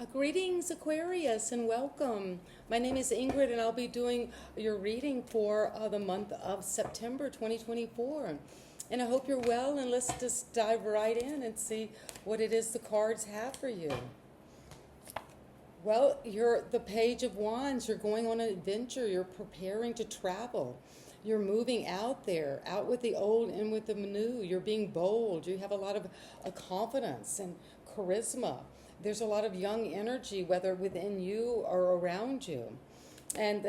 Greetings, Aquarius, and welcome. My name is Ingrid, and I'll be doing your reading for the month of September 2024. And I hope you're well, and let's just dive right in and see what it is the cards have for you. Well, you're the Page of Wands. You're going on an adventure. You're preparing to travel. You're moving out there, out with the old and with the new. You're being bold. You have a lot of confidence and charisma. There's a lot of young energy, whether within you or around you. And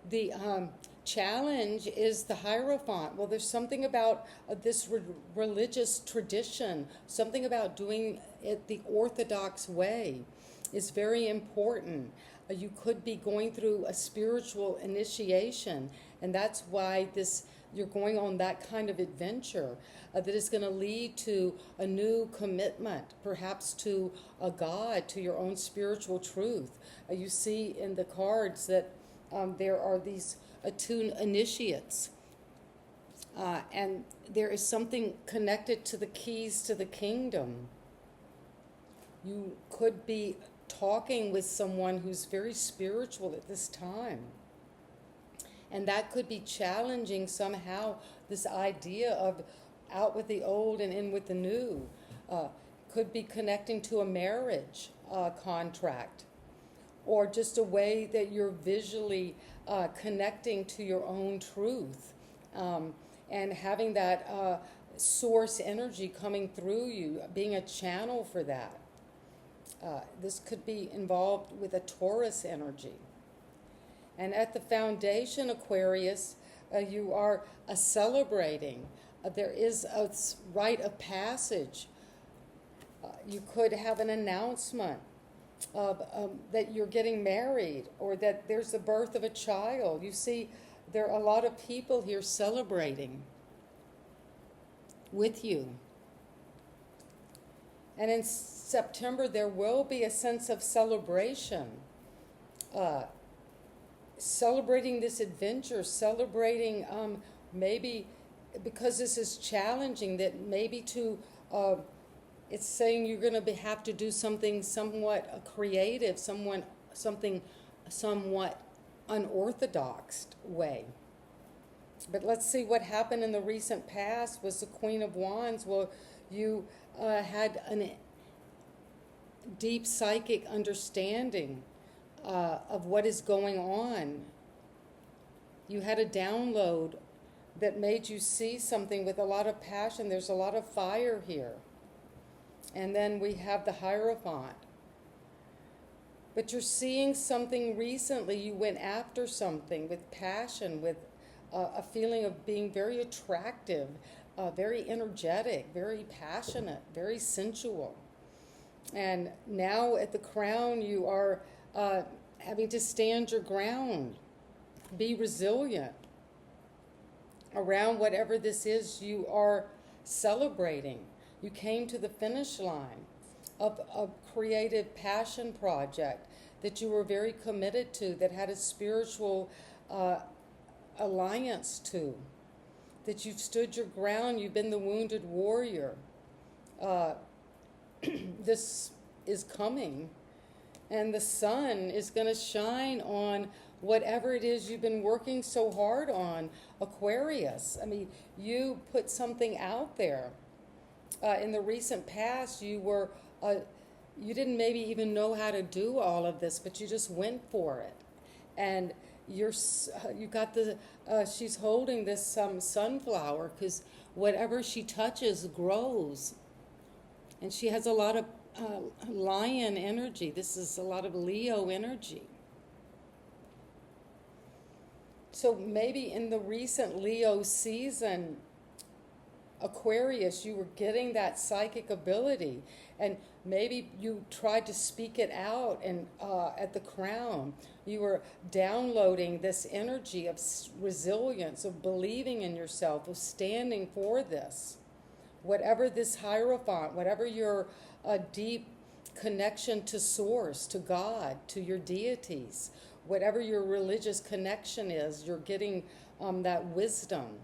the challenge is the Hierophant. Well, there's something about this religious tradition, something about doing it the Orthodox way is very important. You could be going through a spiritual initiation, and that's why you're going on that kind of adventure that is going to lead to a new commitment, perhaps to a God, to your own spiritual truth. You see in the cards that there are these attuned initiates, and there is something connected to the keys to the kingdom. You could be talking with someone who's very spiritual at this time. And that could be challenging somehow this idea of out with the old and in with the new. Could be connecting to a marriage contract, or just a way that you're visually connecting to your own truth, and having that source energy coming through you, being a channel for that. This could be involved with a Taurus energy. And at the foundation, Aquarius, you are celebrating. There is a rite of passage. You could have an announcement of that you're getting married, or that there's the birth of a child. You see, there are a lot of people here celebrating with you. And in September, there will be a sense of celebration. Celebrating this adventure, celebrating maybe because this is challenging, that maybe it's saying you're going to have to do something somewhat creative, something somewhat unorthodox way. But let's see what happened in the recent past was the Queen of Wands. Well, you had a deep psychic understanding of what is going on. You had a download that made you see something with a lot of passion. There's a lot of fire here. And then we have the Hierophant. But you're seeing something recently. You went after something with passion, with a feeling of being very attractive, very energetic, very passionate, very sensual. And now at the Crown, you are having to stand your ground, be resilient around whatever this is you are celebrating. You came to the finish line of a creative passion project that you were very committed to, that had a spiritual alliance to, that you've stood your ground, you've been the wounded warrior. This is coming, and the sun is going to shine on whatever it is you've been working so hard on, Aquarius. I mean, you put something out there. In the recent past, you didn't maybe even know how to do all of this, but you just went for it. And she's holding this sunflower, because whatever she touches grows. And she has a lot of lion energy. This is a lot of Leo energy. So maybe in the recent Leo season, Aquarius, you were getting that psychic ability, and maybe you tried to speak it out, and at the Crown, you were downloading this energy of resilience, of believing in yourself, of standing for this. Whatever this Hierophant, whatever your deep connection to Source, to God, to your deities, whatever your religious connection is, you're getting that wisdom.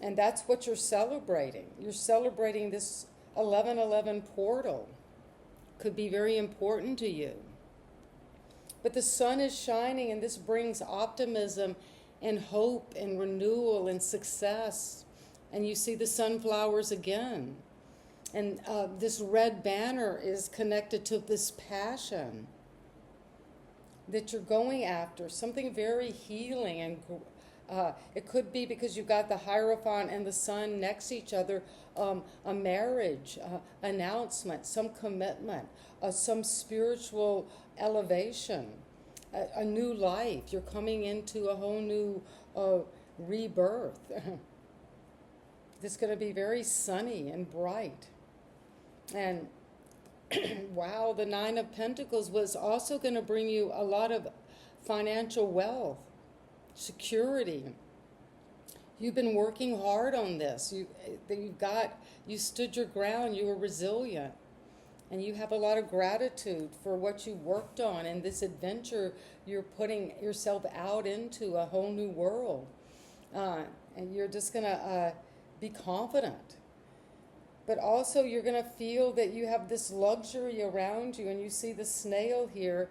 And that's what you're celebrating. You're celebrating this 1111 portal could be very important to you. But the sun is shining, and this brings optimism and hope and renewal and success. And you see the sunflowers again. And this red banner is connected to this passion that you're going after, something very healing. And it could be because you've got the Hierophant and the sun next to each other, a marriage, announcement, some commitment, some spiritual elevation, a new life. You're coming into a whole new rebirth. It's going to be very sunny and bright. And wow, the Nine of Pentacles was also going to bring you a lot of financial wealth, security. You've been working hard on this. You stood your ground. You were resilient. And you have a lot of gratitude for what you worked on and this adventure you're putting yourself out into, a whole new world. And you're just going to be confident. But also you're going to feel that you have this luxury around you. And you see the snail here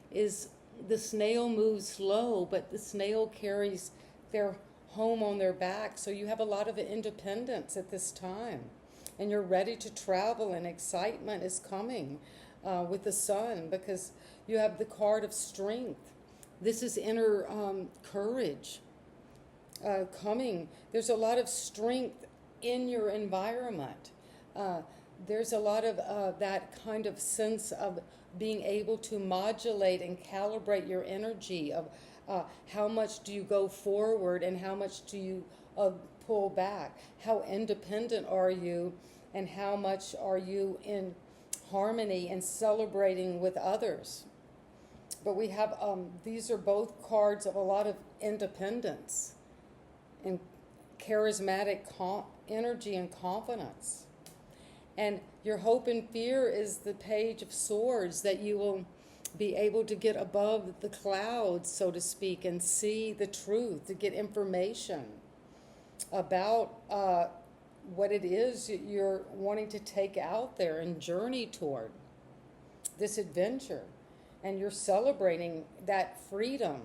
is, the snail moves slow, but the snail carries their home on their back. So you have a lot of independence at this time. And you're ready to travel, and excitement is coming with the sun, because you have the card of strength. This is inner courage coming. There's a lot of strength in your environment. There's a lot of that kind of sense of being able to modulate and calibrate your energy of how much do you go forward and how much do you pull back. How independent are you, and how much are you in harmony and celebrating with others. But we have, these are both cards of a lot of independence and charismatic energy and confidence. And your hope and fear is the Page of Swords, that you will be able to get above the clouds, so to speak, and see the truth, to get information about what it is you're wanting to take out there and journey toward this adventure. And you're celebrating that freedom,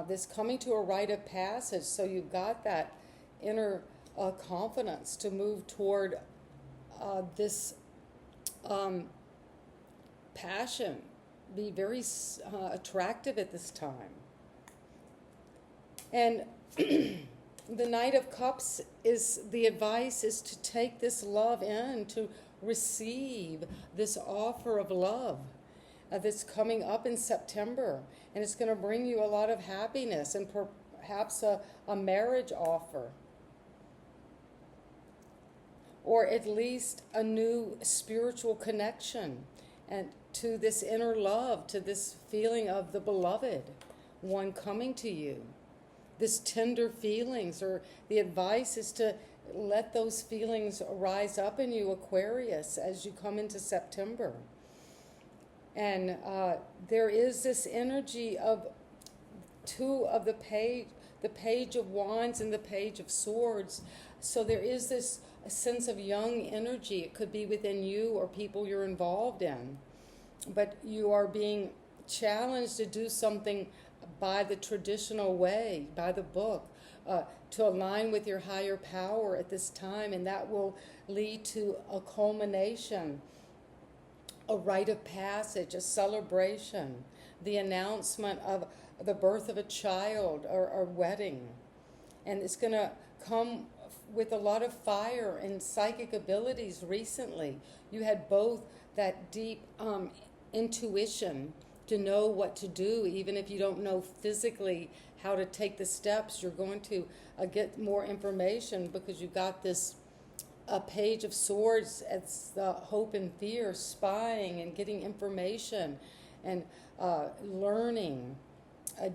this coming to a rite of passage. So you've got that inner confidence to move toward this passion. Be very attractive at this time. And the Knight of Cups is, the advice is to take this love in, to receive this offer of love that's coming up in September. And it's going to bring you a lot of happiness and perhaps a marriage offer. Or at least a new spiritual connection, and to this inner love, to this feeling of the beloved one coming to you. This tender feelings, or the advice is to let those feelings rise up in you, Aquarius, as you come into September. And there is this energy of two of the Page of Wands and the Page of Swords. So there is this a sense of young energy. It could be within you or people you're involved in. But you are being challenged to do something by the traditional way, by the book, to align with your higher power at this time. And that will lead to a culmination, a rite of passage, a celebration, the announcement of the birth of a child or a wedding. And it's going to come with a lot of fire and psychic abilities recently. You had both that deep intuition to know what to do, even if you don't know physically how to take the steps. You're going to get more information because you got this Page of Swords. It's the hope and fear, spying and getting information and learning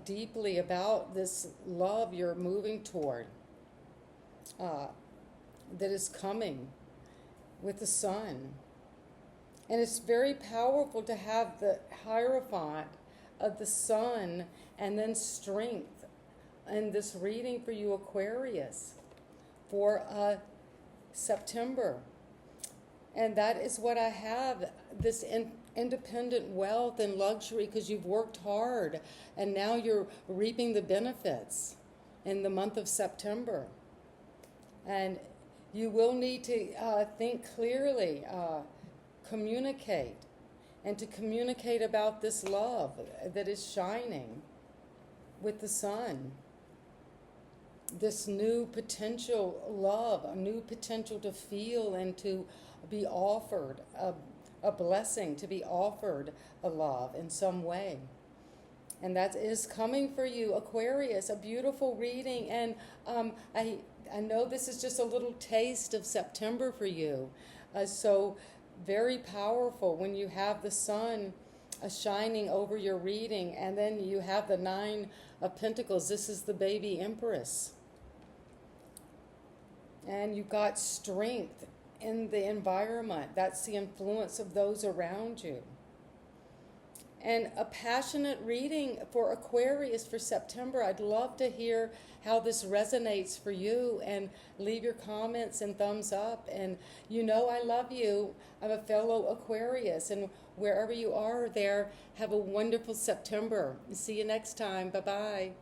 deeply about this love you're moving toward. That is coming with the sun. And it's very powerful to have the Hierophant of the sun and then strength in this reading for you, Aquarius, for September. And that is what I have, this independent wealth and luxury, because you've worked hard and now you're reaping the benefits in the month of September. And you will need to think clearly, communicate, and to communicate about this love that is shining with the sun. This new potential love, a new potential to feel and to be offered a blessing, to be offered a love in some way. And that is coming for you, Aquarius, a beautiful reading. And I know this is just a little taste of September for you. So very powerful when you have the sun shining over your reading, and then you have the Nine of Pentacles. This is the baby Empress. And you've got strength in the environment. That's the influence of those around you. And a passionate reading for Aquarius for September. I'd love to hear how this resonates for you, and leave your comments and thumbs up. And you know I love you. I'm a fellow Aquarius, and wherever you are there, have a wonderful September. See you next time. Bye-bye.